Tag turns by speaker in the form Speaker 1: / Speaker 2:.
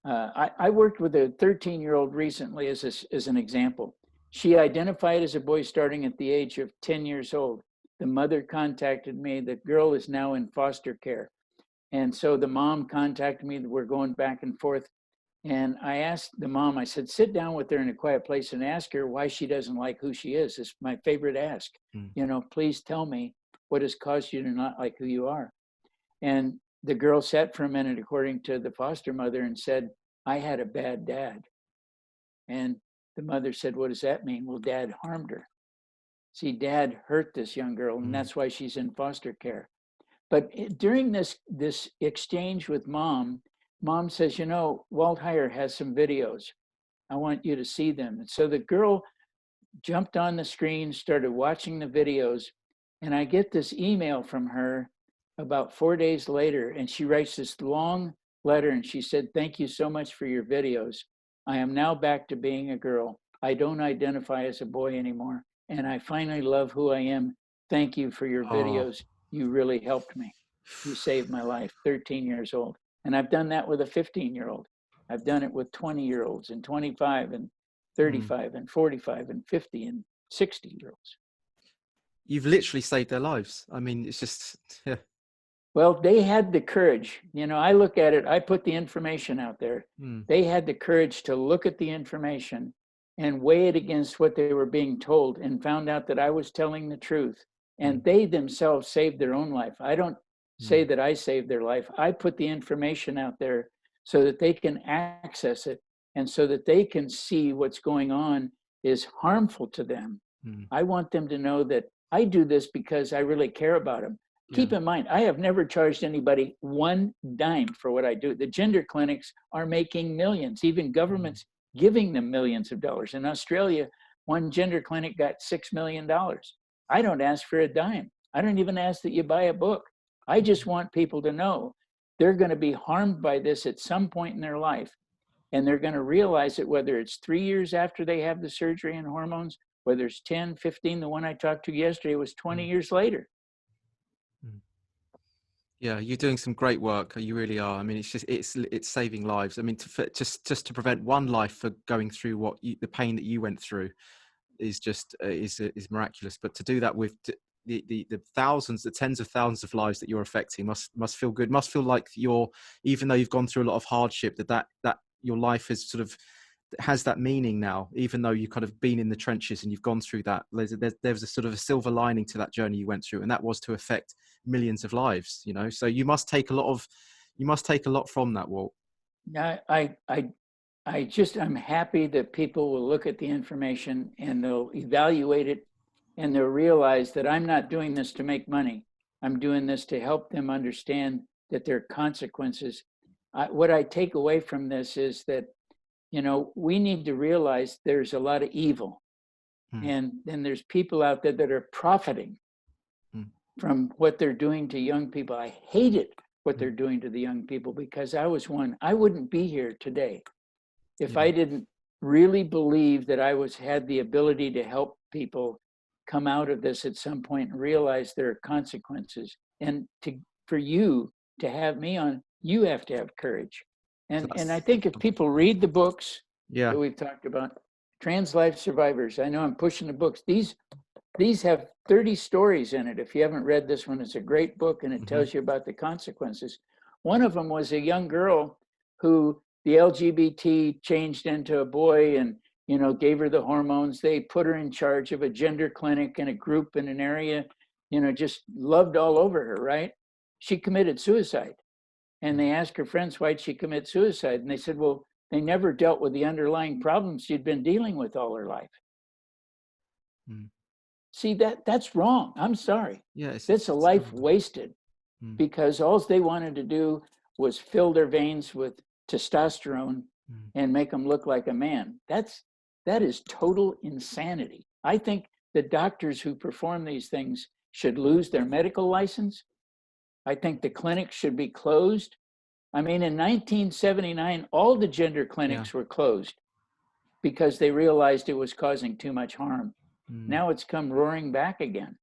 Speaker 1: I worked with a 13-year-old recently as an example. She identified as a boy starting at the age of 10 years old. The mother contacted me. The girl is now in foster care. And so the mom contacted me. We're going back and forth. And I asked the mom, I said, sit down with her in a quiet place and ask her why she doesn't like who she is. It's my favorite ask. You know, please tell me what has caused you to not like who you are. And the girl sat for a minute, according to the foster mother, and said, I had a bad dad. And the mother said, what does that mean? Well, dad harmed her. See, dad hurt this young girl, and that's why she's in foster care. But during this exchange with mom says, you know, Walt Heyer has some videos. I want you to see them. And so the girl jumped on the screen, started watching the videos, and I get this email from her about 4 days later, and she writes this long letter, and she said, thank you so much for your videos. I am now back to being a girl. I don't identify as a boy anymore, and I finally love who I am. Thank you for your videos. You really helped me. You saved my life, 13 years old. And I've done that with a 15-year-old. I've done it with 20-year-olds and 25 and 35 and 45 and 50 and 60-year-olds.
Speaker 2: You've literally saved their lives. I mean, it's just, yeah.
Speaker 1: Well, they had the courage. You know, I look at it, I put the information out there. They had the courage to look at the information and weigh it against what they were being told and found out that I was telling the truth. And they themselves saved their own life. I don't say that I saved their life. I put the information out there so that they can access it and so that they can see what's going on is harmful to them. I want them to know that I do this because I really care about them. Keep in mind, I have never charged anybody one dime for what I do. The gender clinics are making millions, even governments giving them millions of dollars. In Australia, one gender clinic got $6 million. I don't ask for a dime. I don't even ask that you buy a book. I just want people to know they're going to be harmed by this at some point in their life. And they're going to realize it, whether it's 3 years after they have the surgery and hormones, whether it's 10, 15, the one I talked to yesterday was 20 years later.
Speaker 2: Yeah, you're doing some great work. You really are. I mean, it's saving lives. I mean, just to prevent one life for going through the pain that you went through is just is miraculous. But to do that with the thousands, the tens of thousands of lives that you're affecting must feel good. Must feel like even though you've gone through a lot of hardship, that your life has sort of has that meaning now, even though you've kind of been in the trenches and you've gone through that. There's a sort of a silver lining to that journey you went through, and that was to affect millions of lives, you know. So you must take a lot from that, Walt.
Speaker 1: I'm happy that people will look at the information and they'll evaluate it and they'll realize that I'm not doing this to make money. I'm doing this to help them understand that there are consequences. What I take away from this is that, you know, we need to realize there's a lot of evil. And then there's people out there that are profiting from what they're doing to young people. I hate it, what they're doing to the young people, because I was one. I wouldn't be here today if I didn't really believe that I had the ability to help people come out of this at some point and realize there are consequences. And for you to have me on, you have to have courage. And I think if people read the books that we've talked about, Trans Life Survivors, I know I'm pushing the books. These have 30 stories in it. If you haven't read this one, it's a great book and it tells you about the consequences. One of them was a young girl who the LGBT changed into a boy and, you know, gave her the hormones. They put her in charge of a gender clinic in a group in an area, you know, just loved all over her, right? She committed suicide. And they asked her friends, why'd she commit suicide? And they said, well, they never dealt with the underlying problems she'd been dealing with all her life. See, that's wrong. I'm sorry. It's a life wasted because all they wanted to do was fill their veins with testosterone and make them look like a man. That is total insanity. I think the doctors who perform these things should lose their medical license. I think the clinics should be closed. I mean, in 1979, all the gender clinics were closed because they realized it was causing too much harm. Now it's come roaring back again.